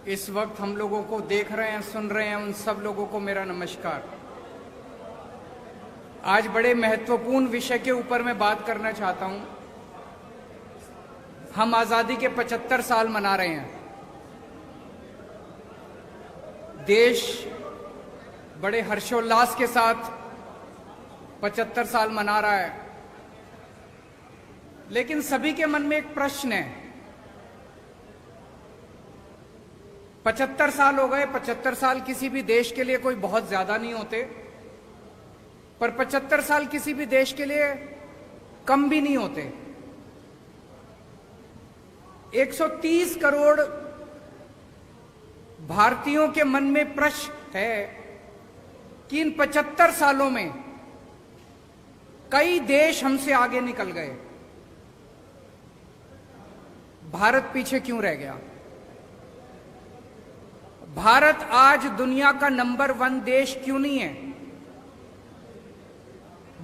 इस वक्त हम लोगों को देख रहे हैं, सुन रहे हैं, उन सब लोगों को मेरा नमस्कार। आज बड़े महत्वपूर्ण विषय के ऊपर मैं बात करना चाहता हूं। हम आजादी के 75 साल मना रहे हैं। देश बड़े हर्षोल्लास के साथ 75 साल मना रहा है, लेकिन सभी के मन में एक प्रश्न है। 75 साल हो गए। 75 साल किसी भी देश के लिए कोई बहुत ज्यादा नहीं होते, पर 75 साल किसी भी देश के लिए कम भी नहीं होते। 130 करोड़ भारतीयों के मन में प्रश्न है कि इन 75 सालों में कई देश हमसे आगे निकल गए, भारत पीछे क्यों रह गया? भारत आज दुनिया का नंबर 1 देश क्यों नहीं है?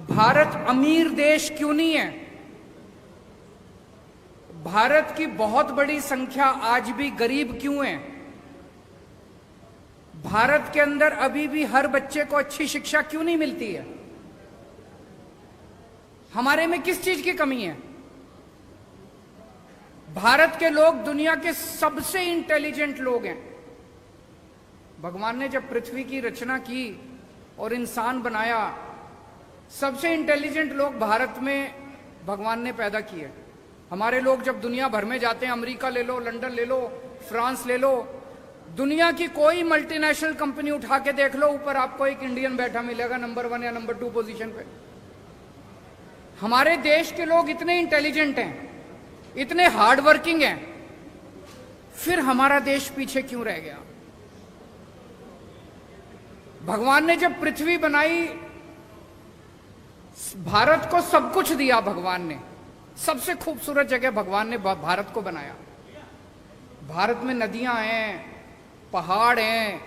भारत अमीर देश क्यों नहीं है? भारत की बहुत बड़ी संख्या आज भी गरीब क्यों है? भारत के अंदर अभी भी हर बच्चे को अच्छी शिक्षा क्यों नहीं मिलती है? हमारे में किस चीज की कमी है? भारत के लोग दुनिया के सबसे इंटेलिजेंट लोग हैं। भगवान ने जब पृथ्वी की रचना की और इंसान बनाया, सबसे इंटेलिजेंट लोग भारत में भगवान ने पैदा किए। हमारे लोग जब दुनिया भर में जाते हैं, अमेरिका ले लो, लंदन ले लो, फ्रांस ले लो, दुनिया की कोई मल्टीनेशनल कंपनी उठा के देख लो, ऊपर आपको एक इंडियन बैठा मिलेगा नंबर 1 या नंबर 2 पोजीशन पे। हमारे देश के लोग इतने इंटेलिजेंट हैं, इतने हार्ड वर्किंग हैं, फिर हमारा देश पीछे क्यों रह गया? भगवान ने जब पृथ्वी बनाई, भारत को सब कुछ दिया। भगवान ने सबसे खूबसूरत जगह भगवान ने भारत को बनाया। भारत में नदियां हैं, पहाड़ हैं,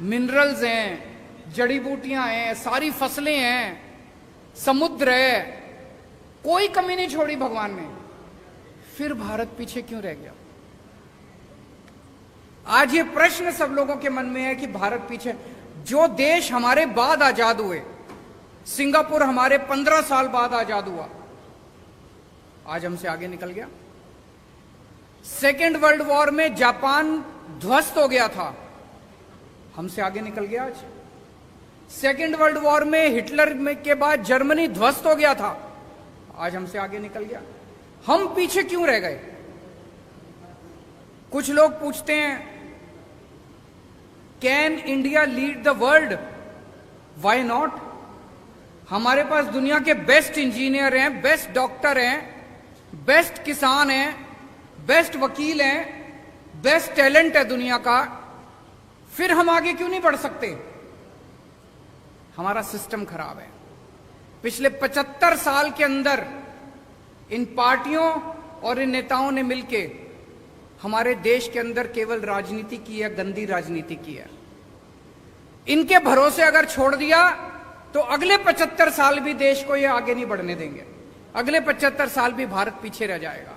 मिनरल्स हैं, जड़ी बूटियां हैं, सारी फसलें हैं, समुद्र है, कोई कमी नहीं छोड़ी भगवान ने। फिर भारत पीछे क्यों रह गया? आज ये प्रश्न सब लोगों के मन में है कि भारत पीछे। जो देश हमारे बाद आजाद हुए, सिंगापुर हमारे 15 साल बाद आजाद हुआ, आज हमसे आगे निकल गया। सेकेंड वर्ल्ड वॉर में जापान ध्वस्त हो गया था, हमसे आगे निकल गया आज। सेकेंड वर्ल्ड वॉर में हिटलर के बाद जर्मनी ध्वस्त हो गया था, आज हमसे आगे निकल गया। हम पीछे क्यों रह गए? कुछ लोग पूछते हैं, can India lead the world? Why not? हमारे पास दुनिया के बेस्ट इंजीनियर हैं, बेस्ट डॉक्टर हैं, बेस्ट किसान हैं, बेस्ट वकील हैं, बेस्ट टैलेंट है दुनिया का। फिर हम आगे क्यों नहीं बढ़ सकते? हमारा सिस्टम खराब है। पिछले 75 साल के अंदर इन पार्टियों और इन नेताओं ने मिलके हमारे देश के अंदर केवल राजनीति की है, गंदी राजनीति की है। इनके भरोसे अगर छोड़ दिया तो अगले 75 साल भी देश को ये आगे नहीं बढ़ने देंगे। अगले 75 साल भी भारत पीछे रह जाएगा।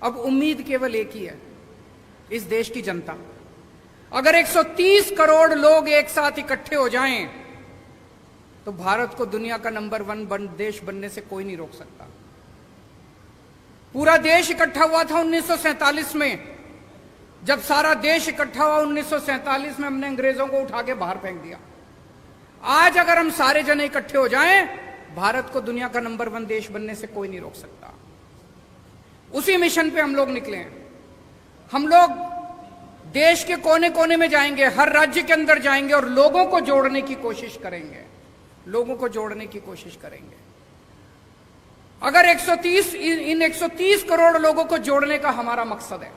अब उम्मीद केवल एक ही है, इस देश की जनता। अगर 130 करोड़ लोग एक साथ इकट्ठे हो जाएं तो भारत को दुनिया का नंबर 1 देश बनने से कोई नहीं रोक सकता। पूरा देश इकट्ठा हुआ था 1947 में। जब सारा देश इकट्ठा हुआ 1947 में, हमने अंग्रेजों को उठा के बाहर फेंक दिया। आज अगर हम सारे जने इकट्ठे हो जाएं, भारत को दुनिया का नंबर 1 देश बनने से कोई नहीं रोक सकता। उसी मिशन पे हम लोग निकले हैं। हम लोग देश के कोने कोने में जाएंगे, हर राज्य के अंदर जाएंगे और लोगों को जोड़ने की कोशिश करेंगे। लोगों को जोड़ने की कोशिश करेंगे। अगर 130 करोड़ लोगों को जोड़ने का हमारा मकसद है,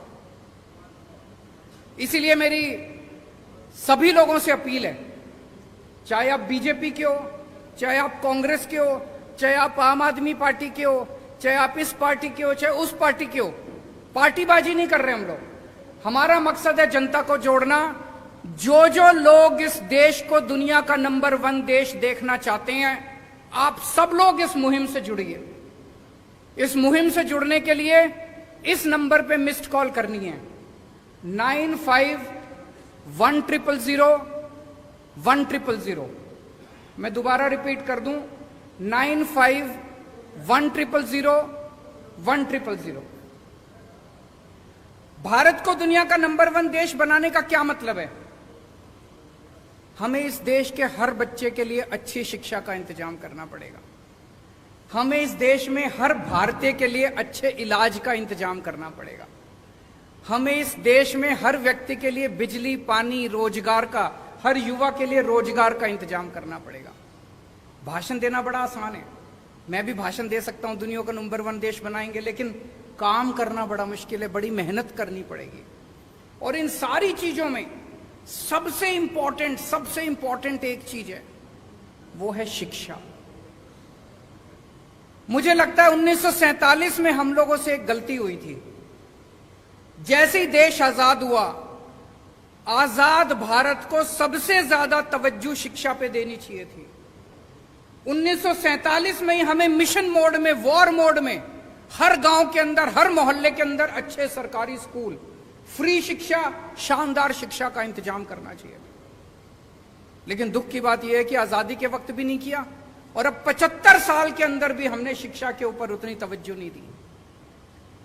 इसीलिए मेरी सभी लोगों से अपील है, चाहे आप बीजेपी के हो, चाहे आप कांग्रेस के हो, चाहे आप आम आदमी पार्टी के हो, चाहे आप इस पार्टी के हो, चाहे उस पार्टी के हो, पार्टीबाजी नहीं कर रहे हम लोग। हमारा मकसद है जनता को जोड़ना। जो लोग इस देश को दुनिया का नंबर 1 देश देखना चाहते हैं, आप सब लोग इस मुहिम से जुड़िए। इस मुहिम से जुड़ने के लिए इस नंबर पे मिस्ड कॉल करनी है 95100100 मैं दोबारा रिपीट कर दूं, 95100100 भारत को दुनिया का नंबर 1 देश बनाने का क्या मतलब है? हमें इस देश के हर बच्चे के लिए अच्छी शिक्षा का इंतजाम करना पड़ेगा। हमें इस देश में हर भारतीय के लिए अच्छे इलाज का इंतजाम करना पड़ेगा। हमें इस देश में हर व्यक्ति के लिए बिजली, पानी, रोजगार का, हर युवा के लिए रोजगार का इंतजाम करना पड़ेगा। भाषण देना बड़ा आसान है, मैं भी भाषण दे सकता हूं, दुनिया का नंबर 1 देश बनाएंगे, लेकिन काम करना बड़ा मुश्किल है, बड़ी मेहनत करनी पड़ेगी। और इन सारी चीजों में सबसे इंपॉर्टेंट एक चीज है, वो है शिक्षा। मुझे लगता है 1947 में हम लोगों से एक गलती हुई थी। जैसे ही देश आजाद हुआ, आजाद भारत को सबसे ज्यादा तवज्जो शिक्षा पे देनी चाहिए थी। 1947 में ही हमें मिशन मोड में, वॉर मोड में, हर गांव के अंदर, हर मोहल्ले के अंदर अच्छे सरकारी स्कूल, फ्री शिक्षा, शानदार शिक्षा का इंतजाम करना चाहिए। लेकिन दुख की बात यह है कि आजादी के वक्त भी नहीं किया, और अब 75 साल के अंदर भी हमने शिक्षा के ऊपर उतनी तवज्जो नहीं दी।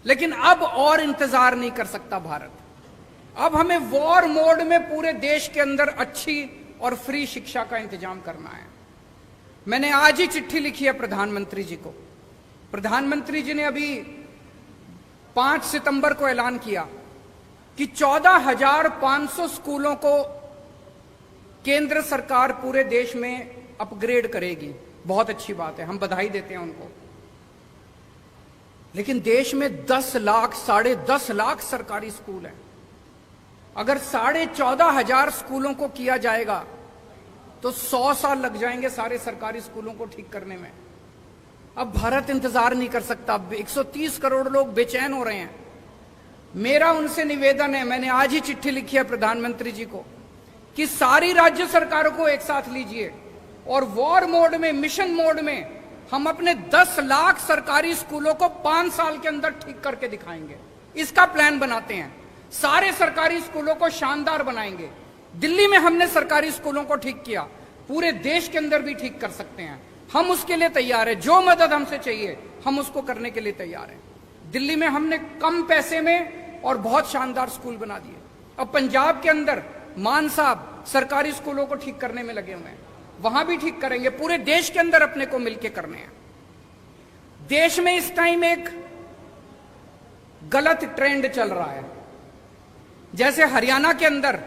लेकिन अब और इंतजार नहीं कर सकता भारत। अब हमें वॉर मोड में पूरे देश के अंदर अच्छी और फ्री शिक्षा का इंतजाम करना है। मैंने आज ही चिट्ठी लिखी है प्रधानमंत्री जी को। प्रधानमंत्री जी ने अभी 5 सितंबर को ऐलान किया कि 14,500 स्कूलों को केंद्र सरकार पूरे देश में अपग्रेड करेगी। बहुत अच्छी बात है, हम बधाई देते हैं उनको। लेकिन देश में 10 लाख, 10.5 लाख सरकारी स्कूल हैं। अगर 14,500 स्कूलों को किया जाएगा तो 100 साल लग जाएंगे सारे सरकारी स्कूलों को ठीक करने में। अब भारत इंतजार नहीं कर सकता। 130 करोड़ लोग बेचैन हो रहे हैं। मेरा उनसे निवेदन है, मैंने आज ही चिट्ठी लिखी है प्रधानमंत्री जी को, कि सारी राज्य सरकारों को एक साथ लीजिए और वॉर मोड में, मिशन मोड में हम अपने 10 लाख सरकारी स्कूलों को 5 साल के अंदर ठीक करके दिखाएंगे। इसका प्लान बनाते हैं। सारे सरकारी स्कूलों को शानदार बनाएंगे। दिल्ली में हमने सरकारी स्कूलों को ठीक किया, पूरे देश के अंदर भी ठीक कर सकते हैं। हम उसके लिए तैयार हैं। जो मदद हमसे चाहिए हम उसको करने के लिए तैयार हैं। दिल्ली में हमने कम पैसे में और बहुत शानदार स्कूल बना दिए। अब पंजाब के अंदर मान साहब सरकारी स्कूलों को ठीक करने में लगे हुए हैं, वहां भी ठीक करेंगे। पूरे देश के अंदर अपने को मिलकर करने हैं। देश में इस टाइम एक गलत ट्रेंड चल रहा है। जैसे हरियाणा के अंदर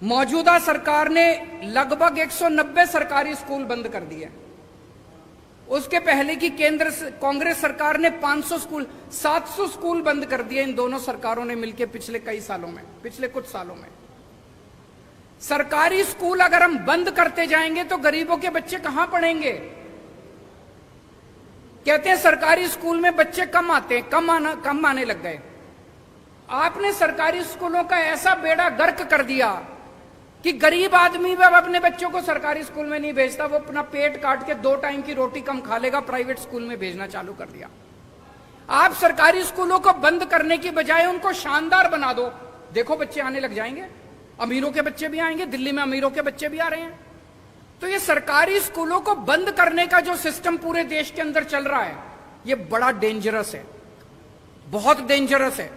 मौजूदा सरकार ने लगभग 190 सरकारी स्कूल बंद कर दिए। उसके पहले की केंद्र कांग्रेस सरकार ने 500 स्कूल, 700 स्कूल बंद कर दिए। इन दोनों सरकारों ने मिलकर पिछले कुछ सालों में। सरकारी स्कूल अगर हम बंद करते जाएंगे तो गरीबों के बच्चे कहां पढ़ेंगे? कहते हैं सरकारी स्कूल में बच्चे कम आते हैं, कम आने लग गए। आपने सरकारी स्कूलों का ऐसा बेड़ा गर्क कर दिया कि गरीब आदमी अब अपने बच्चों को सरकारी स्कूल में नहीं भेजता। वो अपना पेट काट के 2 टाइम की रोटी कम खा लेगा, प्राइवेट स्कूल में भेजना चालू कर दिया। आप सरकारी स्कूलों को बंद करने की बजाय उनको शानदार बना दो। देखो बच्चे आने लग जाएंगे, अमीरों के बच्चे भी आएंगे। दिल्ली में अमीरों के बच्चे भी आ रहे हैं। तो ये सरकारी स्कूलों को बंद करने का जो सिस्टम पूरे देश के अंदर चल रहा है, ये बड़ा डेंजरस है, बहुत डेंजरस है।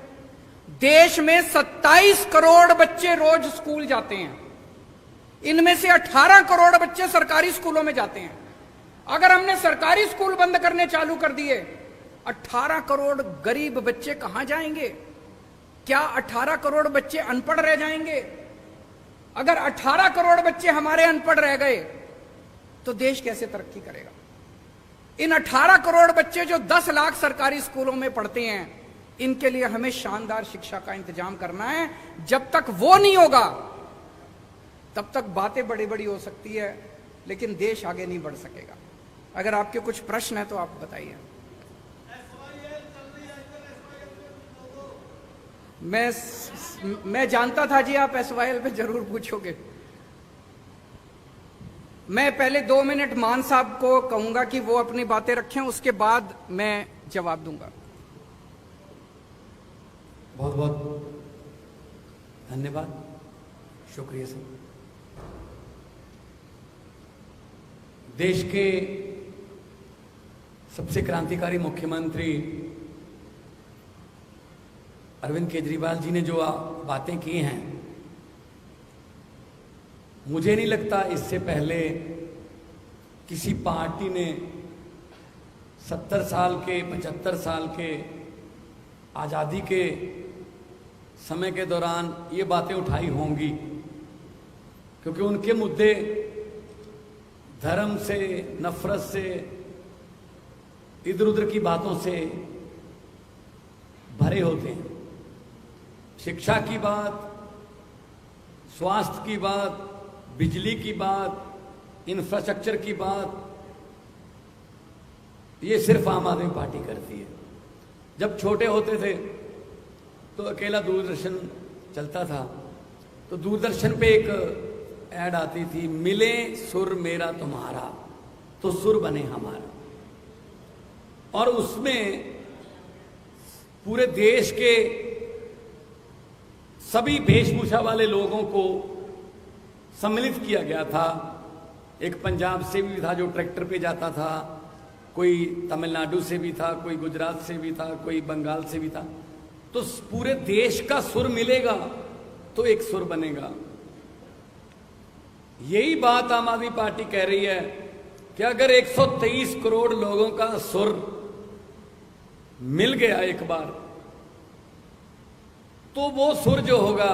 देश में 27 करोड़ बच्चे रोज स्कूल जाते हैं। इनमें से 18 करोड़ बच्चे सरकारी स्कूलों में जाते हैं। अगर हमने सरकारी स्कूल बंद करने चालू कर दिए, 18 करोड़ गरीब बच्चे कहां जाएंगे? क्या 18 करोड़ बच्चे अनपढ़ रह जाएंगे? अगर 18 करोड़ बच्चे हमारे अनपढ़ रह गए तो देश कैसे तरक्की करेगा? इन 18 करोड़ बच्चे जो 10 लाख सरकारी स्कूलों में पढ़ते हैं, इनके लिए हमें शानदार शिक्षा का इंतजाम करना है। जब तक वो नहीं होगा तब तक बातें बड़ी बड़ी हो सकती है, लेकिन देश आगे नहीं बढ़ सकेगा। अगर आपके कुछ प्रश्न है तो आप बताइए। मैं जानता था जी आप SYL पे जरूर पूछोगे। मैं पहले 2 मिनट मान साहब को कहूंगा कि वो अपनी बातें रखें, उसके बाद मैं जवाब दूंगा। बहुत धन्यवाद, शुक्रिया सर। देश के सबसे क्रांतिकारी मुख्यमंत्री अरविंद केजरीवाल जी ने जो बातें की हैं, मुझे नहीं लगता इससे पहले किसी पार्टी ने 70 साल के 75 साल के आज़ादी के समय के दौरान ये बातें उठाई होंगी, क्योंकि उनके मुद्दे धर्म से, नफरत से, इधर उधर की बातों से भरे होते हैं। शिक्षा की बात, स्वास्थ्य की बात, बिजली की बात, इंफ्रास्ट्रक्चर की बात, ये सिर्फ आम आदमी पार्टी करती है। जब छोटे होते थे तो अकेला दूरदर्शन चलता था, तो दूरदर्शन पे एक ऐड आती थी, मिले सुर मेरा तुम्हारा तो सुर बने हमारा। और उसमें पूरे देश के सभी वेशभूषा वाले लोगों को सम्मिलित किया गया था। एक पंजाब से भी था जो ट्रैक्टर पे जाता था, कोई तमिलनाडु से भी था, कोई गुजरात से भी था, कोई बंगाल से भी था। तो पूरे देश का सुर मिलेगा तो एक सुर बनेगा। यही बात आम आदमी पार्टी कह रही है कि अगर 123 करोड़ लोगों का सुर मिल गया एक बार, तो वो सुर जो होगा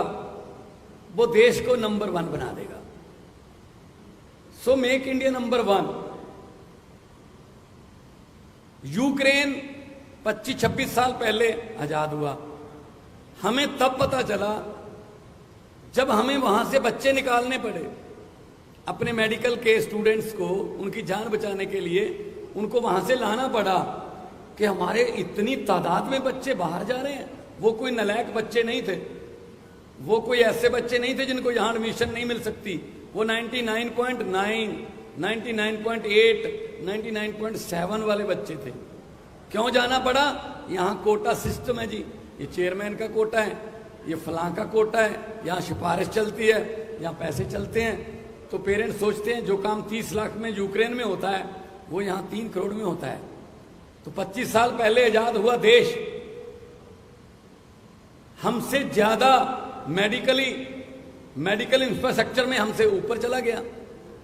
वो देश को नंबर 1 बना देगा। So make India number 1। Ukraine 25-26 साल पहले आजाद हुआ। हमें तब पता चला जब हमें वहां से बच्चे निकालने पड़े, अपने मेडिकल के स्टूडेंट्स को उनकी जान बचाने के लिए उनको वहां से लाना पड़ा, कि हमारे इतनी तादाद में बच्चे बाहर जा रहे हैं। वो कोई नालायक बच्चे नहीं थे, वो कोई ऐसे बच्चे नहीं थे जिनको यहां एडमिशन नहीं मिल सकती। वो 99.9, 99.8, 99.7 वाले बच्चे थे। क्यों जाना पड़ा? यहां कोटा सिस्टम है जी, ये चेयरमैन का कोटा है, ये फलां का कोटा है, यहाँ सिफारिश चलती है, यहाँ पैसे चलते हैं। तो पेरेंट्स सोचते हैं जो काम 30 लाख में यूक्रेन में होता है वो यहाँ 3 करोड़ में होता है। तो 25 साल पहले आजाद हुआ देश हमसे ज्यादा मेडिकल इंफ्रास्ट्रक्चर में हमसे ऊपर चला गया।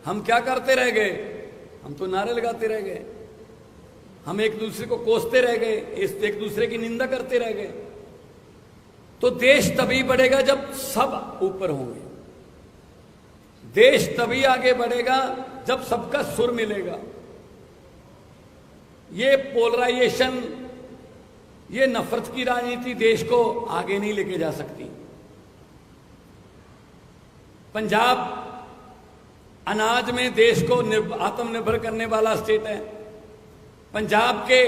हम क्या करते रह गए? हम तो नारे लगाते रह गए, हम एक दूसरे को कोसते रह गए, एक दूसरे की निंदा करते रह गए। तो देश तभी बढ़ेगा जब सब ऊपर होंगे, देश तभी आगे बढ़ेगा जब सबका सुर मिलेगा। ये पोलराइजेशन, ये नफरत की राजनीति देश को आगे नहीं लेके जा सकती। पंजाब अनाज में देश को आत्मनिर्भर करने वाला स्टेट है। पंजाब के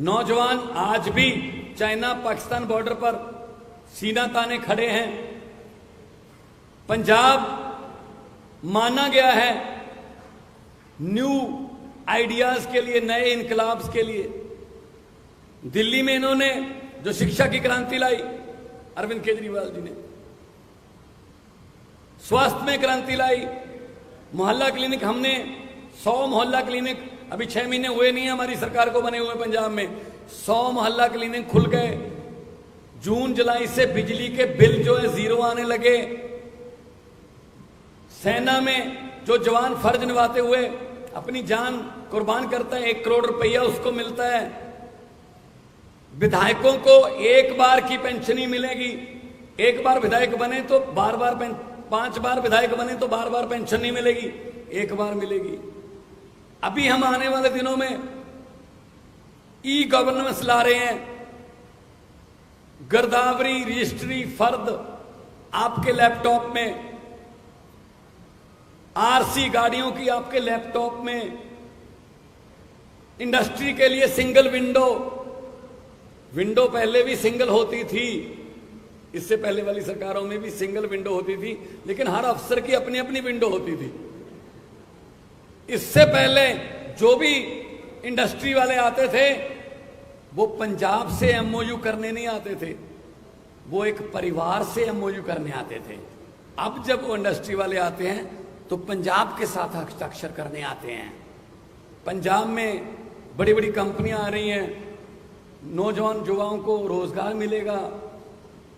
नौजवान आज भी चाइना पाकिस्तान बॉर्डर पर सीना ताने खड़े हैं। पंजाब माना गया है न्यू आइडियाज के लिए, नए इनकलाब्स के लिए। दिल्ली में इन्होंने जो शिक्षा की क्रांति लाई अरविंद केजरीवाल जी ने, स्वास्थ्य में क्रांति लाई, मोहल्ला क्लिनिक, हमने 100 मोहल्ला क्लिनिक, अभी 6 महीने हुए नहीं है हमारी सरकार को बने हुए पंजाब में, 100 मोहल्ला क्लिनिक खुल गए। जून जुलाई से बिजली के बिल जो है 0 आने लगे। सेना में जो जवान फर्ज निभाते हुए अपनी जान कुर्बान करता है, 1 करोड़ रुपया उसको मिलता है। विधायकों को 1 बार की पेंशन ही मिलेगी। 1 बार विधायक बने तो बार-बार 5 बार विधायक बने तो बार-बार पेंशन नहीं मिलेगी, 1 बार मिलेगी। अभी हम आने वाले दिनों में ई गवर्नेंस ला रहे हैं। गिरदावरी रजिस्ट्री फर्द आपके लैपटॉप में, आरसी गाड़ियों की आपके लैपटॉप में, इंडस्ट्री के लिए सिंगल विंडो पहले भी सिंगल होती थी, इससे पहले वाली सरकारों में भी सिंगल विंडो होती थी, लेकिन हर अफसर की अपनी अपनी विंडो होती थी। इससे पहले जो भी इंडस्ट्री वाले आते थे वो पंजाब से एमओयू करने नहीं आते थे, वो एक परिवार से एमओयू करने आते थे। अब जब वो इंडस्ट्री वाले आते हैं तो पंजाब के साथ हस्ताक्षर करने आते हैं। पंजाब में बड़ी बड़ी कंपनियां आ रही हैं, नौजवान युवाओं को रोजगार मिलेगा।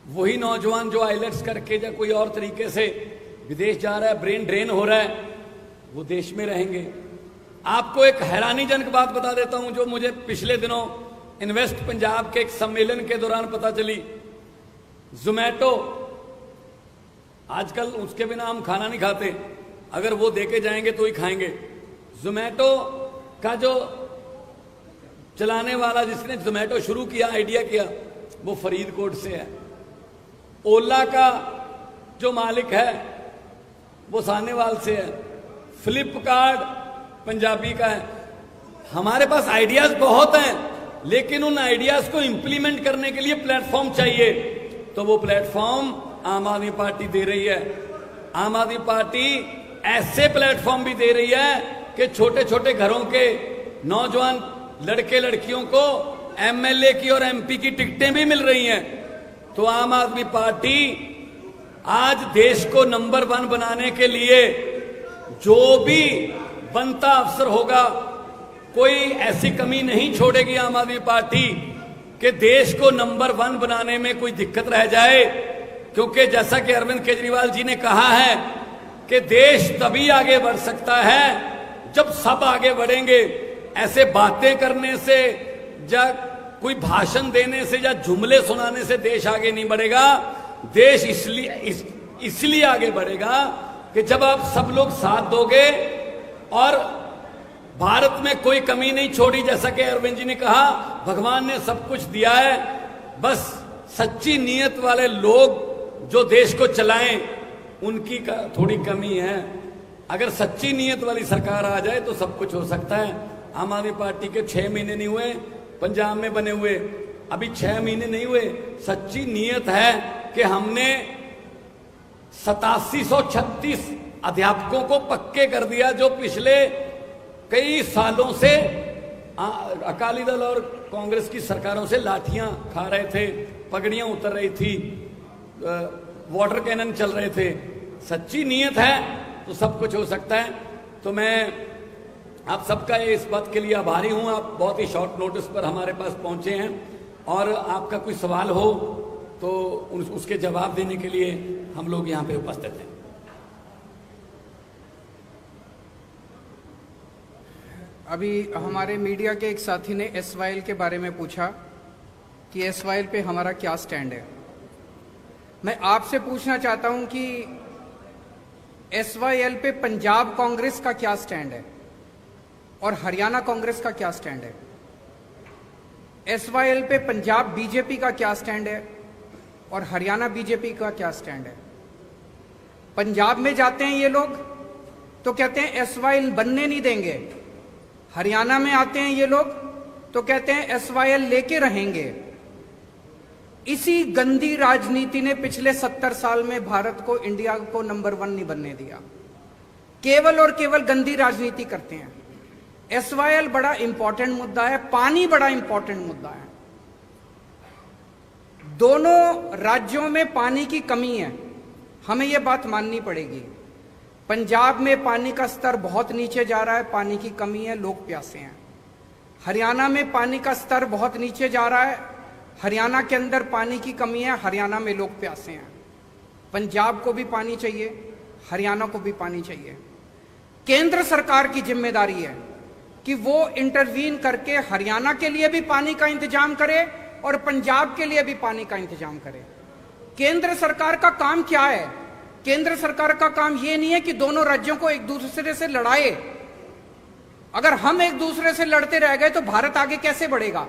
वही नौजवान जो आइलेट्स करके या कोई और तरीके से विदेश जा रहा है, ब्रेन ड्रेन हो रहा है, वो देश में रहेंगे। आपको एक हैरानीजनक बात बता देता हूं जो मुझे पिछले दिनों इन्वेस्ट पंजाब के एक सम्मेलन के दौरान पता चली। जोमैटो, आजकल उसके बिना हम खाना नहीं खाते, अगर वो देके जाएंगे तो ही खाएंगे। जोमैटो का जो चलाने वाला, जिसने जोमैटो शुरू किया, आइडिया किया, वो फरीदकोट से है। ओला का जो मालिक है वो सानेवाल से है। फ्लिपकार्ट पंजाबी का है। हमारे पास आइडियाज बहुत हैं, लेकिन उन आइडियाज को इंप्लीमेंट करने के लिए प्लेटफॉर्म चाहिए। तो वो प्लेटफॉर्म आम आदमी पार्टी दे रही है। आम आदमी पार्टी ऐसे प्लेटफॉर्म भी दे रही है कि छोटे छोटे घरों के नौजवान लड़के लड़कियों को एमएलए की और एमपी की टिकटें भी मिल रही हैं। तो आम आदमी पार्टी आज देश को नंबर 1 बनाने के लिए जो भी बनता अवसर होगा, कोई ऐसी कमी नहीं छोड़ेगी आम आदमी पार्टी कि देश को नंबर 1 बनाने में कोई दिक्कत रह जाए। क्योंकि जैसा कि अरविंद केजरीवाल जी ने कहा है कि देश तभी आगे बढ़ सकता है जब सब आगे बढ़ेंगे। ऐसे बातें करने से या कोई भाषण देने से या जुमले सुनाने से देश आगे नहीं बढ़ेगा। देश इसलिए आगे बढ़ेगा कि जब आप सब लोग साथ दोगे और भारत में कोई कमी नहीं छोड़ी। जैसा कि अरविंद जी ने कहा, भगवान ने सब कुछ दिया है, बस सच्ची नीयत वाले लोग जो देश को चलाएं उनकी थोड़ी कमी है। अगर सच्ची नीयत वाली सरकार आ जाए तो सब कुछ हो सकता है। आम आदमी पार्टी के 6 महीने नहीं हुए पंजाब में बने हुए, अभी 6 महीने नहीं हुए। सच्ची नीयत है कि हमने 8736 अध्यापकों को पक्के कर दिया, जो पिछले कई सालों से अकाली दल और कांग्रेस की सरकारों से लाठियां खा रहे थे, पगड़ियां उतर रही थी, वाटर कैनन चल रहे थे। सच्ची नीयत है तो सब कुछ हो सकता है। तो मैं आप सबका इस बात के लिए आभारी हूं। आप बहुत ही शॉर्ट नोटिस पर हमारे पास पहुंचे हैं और आपका कोई सवाल हो तो उसके जवाब देने के लिए हम लोग यहां पे उपस्थित हैं। अभी हमारे मीडिया के एक साथी ने एसवाईएल के बारे में पूछा कि एसवाईएल पे हमारा क्या स्टैंड है। मैं आपसे पूछना चाहता हूं कि एसवाईएल पे पंजाब कांग्रेस का क्या स्टैंड है और हरियाणा कांग्रेस का क्या स्टैंड है। एसवाईएल पे पंजाब बीजेपी का क्या स्टैंड है और हरियाणा बीजेपी का क्या स्टैंड है। पंजाब में जाते हैं ये लोग तो कहते हैं एसवाईएल बनने नहीं देंगे, हरियाणा में आते हैं ये लोग तो कहते हैं एसवाईएल लेके रहेंगे। इसी गंदी राजनीति ने पिछले 70 साल में भारत को, इंडिया को नंबर 1 नहीं बनने दिया। केवल और केवल गंदी राजनीति करते हैं। एसवाईएल बड़ा इंपॉर्टेंट मुद्दा है, पानी बड़ा इंपॉर्टेंट मुद्दा है। दोनों राज्यों में पानी की कमी है, हमें यह बात माननी पड़ेगी। पंजाब में पानी का स्तर बहुत नीचे जा रहा है, पानी की कमी है, लोग प्यासे हैं। हरियाणा में पानी का स्तर बहुत नीचे जा रहा है, हरियाणा के अंदर पानी की कमी है, हरियाणा में लोग प्यासे हैं। पंजाब को भी पानी चाहिए, हरियाणा को भी पानी चाहिए। केंद्र सरकार की जिम्मेदारी है कि वो इंटरवीन करके हरियाणा के लिए भी पानी का इंतजाम करे और पंजाब के लिए भी पानी का इंतजाम करे। केंद्र सरकार का काम क्या है? केंद्र सरकार का काम यह नहीं है कि दोनों राज्यों को एक दूसरे से लड़ाए। अगर हम एक दूसरे से लड़ते रह गए तो भारत आगे कैसे बढ़ेगा?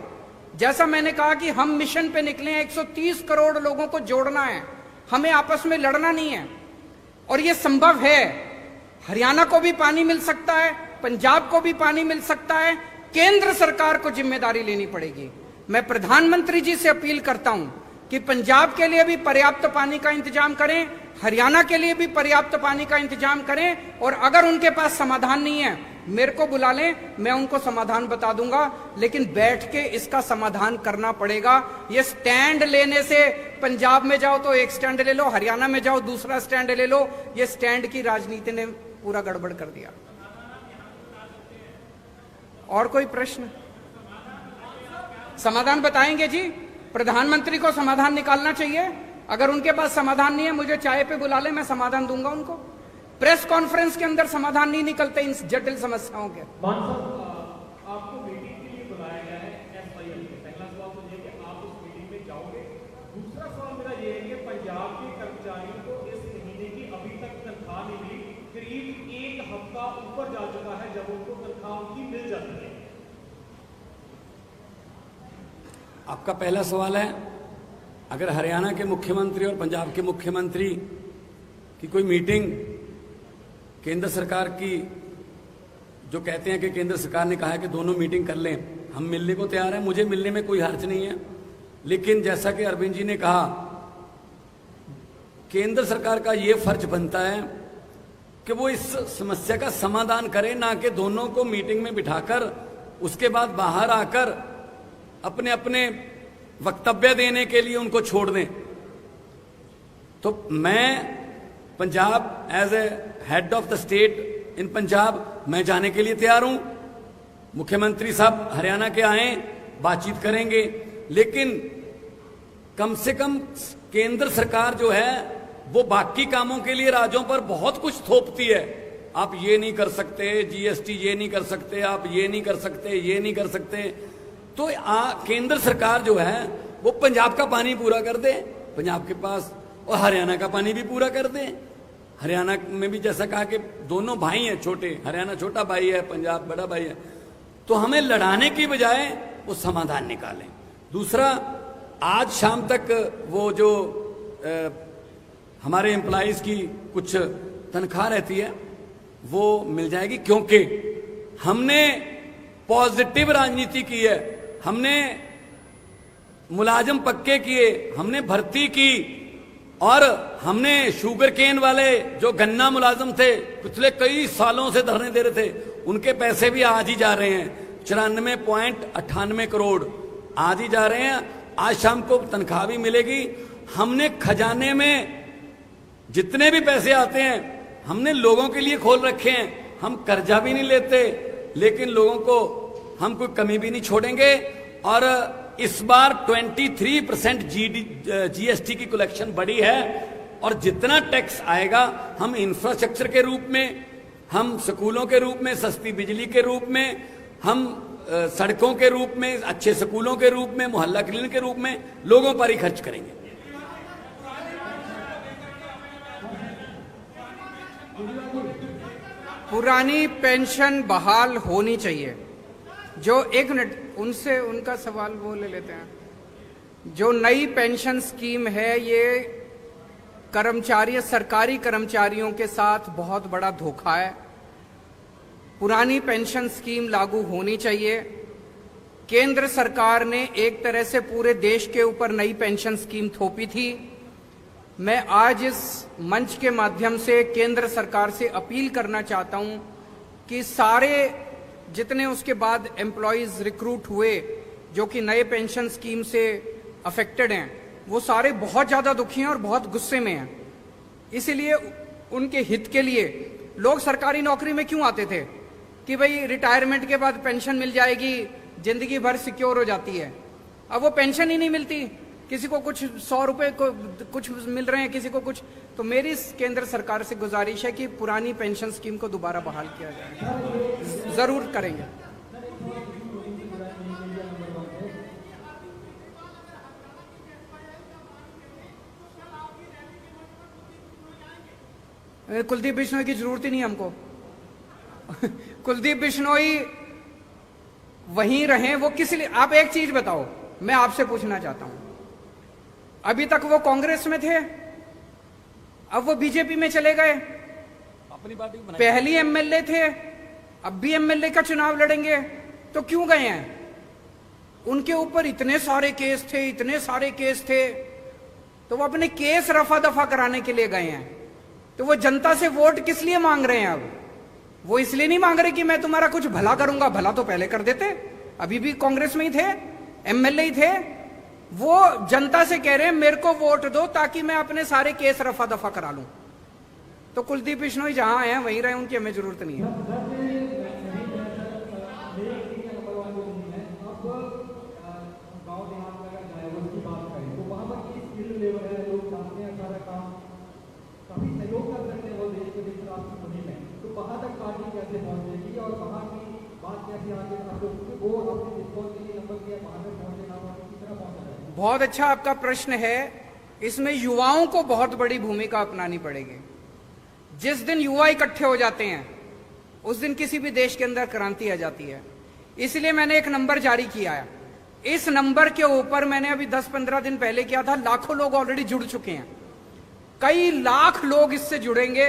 जैसा मैंने कहा कि हम मिशन पे निकले हैं, 130 करोड़ लोगों को जोड़ना है, हमें आपस में लड़ना नहीं है और यह संभव है। हरियाणा को भी पानी मिल सकता है, पंजाब को भी पानी मिल सकता है। केंद्र सरकार को जिम्मेदारी लेनी पड़ेगी। मैं प्रधानमंत्री जी से अपील करता हूं कि पंजाब के लिए भी पर्याप्त पानी का इंतजाम करें, हरियाणा के लिए भी पर्याप्त पानी का इंतजाम करें और अगर उनके पास समाधान नहीं है मेरे को बुला लें, मैं उनको समाधान बता दूंगा, लेकिन बैठ के इसका समाधान करना पड़ेगा। ये स्टैंड लेने से पंजाब में जाओ तो एक स्टैंड ले लो, हरियाणा में जाओ दूसरा स्टैंड ले लो। ये स्टैंड की राजनीति ने पूरा गड़बड़ कर दिया। और कोई प्रश्न? समाधान बताएंगे जी। प्रधानमंत्री को समाधान निकालना चाहिए। अगर उनके पास समाधान नहीं है, मुझे चाय पे बुला ले, मैं समाधान दूंगा उनको। प्रेस कॉन्फ्रेंस के अंदर समाधान नहीं निकलते इन जटिल समस्याओं के। आपको मीटिंग के लिए बुलाया गया है एसवाईएल में। पहला सवाल तो ये कि आप उस मीटिंग में जाओगे। दूसरा सवाल मेरा ये है कि पंजाब के कर्मचारियों को इस महीने की अभी तक तनख्वाह नहीं मिली। करीब एक हफ्ता ऊपर जा चुका है जब उनको तनख्वाह उनकी मिल जाती है। आपका पहला सवाल है, अगर हरियाणा के मुख्यमंत्री और पंजाब के मुख्यमंत्री की कोई मीटिंग केंद्र सरकार की, जो कहते हैं कि केंद्र सरकार ने कहा है कि दोनों मीटिंग कर लें, हम मिलने को तैयार हैं, मुझे मिलने में कोई हर्ज नहीं है। लेकिन जैसा कि अरविंद जी ने कहा, केंद्र सरकार का यह फर्ज बनता है कि वो इस समस्या का समाधान करे, ना कि दोनों को मीटिंग में बिठाकर उसके बाद बाहर आकर अपने अपने वक्तव्य देने के लिए उनको छोड़ दें। तो मैं Punjab as a head of the state in Punjab मैं जाने के लिए तैयार हूं। मुख्यमंत्री साहब हरियाणा के आए, बातचीत करेंगे, लेकिन कम से कम केंद्र सरकार जो है वो बाकी कामों के लिए राज्यों पर बहुत कुछ थोपती है। आप ये नहीं कर सकते, जीएसटी ये नहीं कर सकते, आप ये नहीं कर सकते, ये नहीं कर सकते। तो केंद्र सरकार जो है वो पंजाब का पानी पूरा कर दे पंजाब के पास, और हरियाणा का पानी भी पूरा कर दे। हरियाणा में भी जैसा कहा कि दोनों भाई हैं छोटे, हरियाणा छोटा भाई है, पंजाब बड़ा भाई है। तो हमें लड़ाने की बजाय वो समाधान निकालें। दूसरा, आज शाम तक वो जो हमारे एम्प्लॉइज की कुछ तनख्वाह रहती है वो मिल जाएगी, क्योंकि हमने पॉजिटिव राजनीति की है। हमने मुलाजिम पक्के किए, हमने भर्ती की, और हमने शुगर केन वाले जो गन्ना मुलाजिम थे पिछले कई सालों से धरने दे रहे थे, उनके पैसे भी आज ही जा रहे हैं। 94.98 करोड़ आज ही जा रहे हैं। आज शाम को तनख्वाह भी मिलेगी। हमने खजाने में जितने भी पैसे आते हैं हमने लोगों के लिए खोल रखे हैं। हम कर्जा भी नहीं लेते, लेकिन लोगों को हम कोई कमी भी नहीं छोड़ेंगे। और इस बार 23% जीएसटी की कलेक्शन बढ़ी है, और जितना टैक्स आएगा हम इंफ्रास्ट्रक्चर के रूप में, हम स्कूलों के रूप में, सस्ती बिजली के रूप में, हम सड़कों के रूप में, अच्छे स्कूलों के रूप में, मोहल्ला क्लिनिक के रूप में लोगों पर ही खर्च करेंगे। पुरानी पेंशन बहाल होनी चाहिए। जो एक मिनट उनसे उनका सवाल वो ले लेते हैं। जो नई पेंशन स्कीम है ये कर्मचारी, सरकारी कर्मचारियों के साथ बहुत बड़ा धोखा है। पुरानी पेंशन स्कीम लागू होनी चाहिए। केंद्र सरकार ने एक तरह से पूरे देश के ऊपर नई पेंशन स्कीम थोपी थी। मैं आज इस मंच के माध्यम से केंद्र सरकार से अपील करना चाहता हूं कि सारे जितने उसके बाद एम्प्लॉयज रिक्रूट हुए जो कि नए पेंशन स्कीम से अफेक्टेड हैं, वो सारे बहुत ज्यादा दुखी हैं और बहुत गुस्से में हैं। इसीलिए उनके हित के लिए लोग सरकारी नौकरी में क्यों आते थे कि भाई रिटायरमेंट के बाद पेंशन मिल जाएगी, जिंदगी भर सिक्योर हो जाती है। अब वो पेंशन ही नहीं मिलती, किसी को कुछ 100 रुपए को कुछ मिल रहे हैं, किसी को कुछ। तो मेरी केंद्र सरकार से गुजारिश है कि पुरानी पेंशन स्कीम को दोबारा बहाल किया जाए। जरूर करेंगे। कुलदीप बिश्नोई की जरूरत ही नहीं हमको। कुलदीप बिश्नोई वहीं रहे, वो किस लिए? आप एक चीज बताओ, मैं आपसे पूछना चाहता हूं। अभी तक वो कांग्रेस में थे, अब वो बीजेपी में चले गए। अपनी पार्टी को पहली एमएलए थे, अब भी एमएलए का चुनाव लड़ेंगे, तो क्यों गए हैं? उनके ऊपर इतने सारे केस थे, इतने सारे केस थे, तो वो अपने केस रफा दफा कराने के लिए गए हैं। तो वो जनता से वोट किस लिए मांग रहे हैं? अब वो इसलिए नहीं मांग रहे कि मैं तुम्हारा कुछ भला करूंगा, भला तो पहले कर देते, अभी भी कांग्रेस में ही थे, एमएलए ही थे। वो जनता से कह रहे हैं मेरे को वोट दो ताकि मैं अपने सारे केस रफा दफा करा लूं। तो कुलदीप बिश्नोई जहां हैं वहीं रहे, उनकी हमें जरूरत नहीं है। बहुत अच्छा आपका प्रश्न है। इसमें युवाओं को बहुत बड़ी भूमिका अपनानी पड़ेगी। जिस दिन युवा इकट्ठे हो जाते हैं उस दिन किसी भी देश के अंदर क्रांति आ जाती है। इसलिए मैंने एक नंबर जारी किया है। इस नंबर के ऊपर मैंने अभी 10-15 दिन पहले किया था, लाखों लोग ऑलरेडी जुड़ चुके हैं। कई लाख लोग इससे जुड़ेंगे,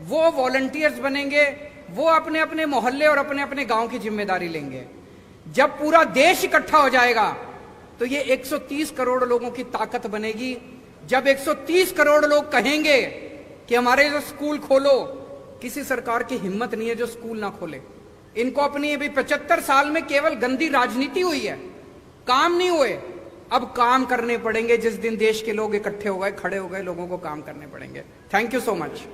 वो वॉलंटियर्स बनेंगे, वो अपने अपने मोहल्ले और अपने अपने गांव की जिम्मेदारी लेंगे। जब पूरा देश इकट्ठा हो जाएगा तो ये 130 करोड़ लोगों की ताकत बनेगी। जब 130 करोड़ लोग कहेंगे कि हमारे जो स्कूल खोलो, किसी सरकार की हिम्मत नहीं है जो स्कूल ना खोले। इनको अपनी अभी 75 साल में केवल गंदी राजनीति हुई है, काम नहीं हुए। अब काम करने पड़ेंगे। जिस दिन देश के लोग इकट्ठे हो गए, खड़े हो गए, लोगों को काम करने पड़ेंगे। Thank you so much.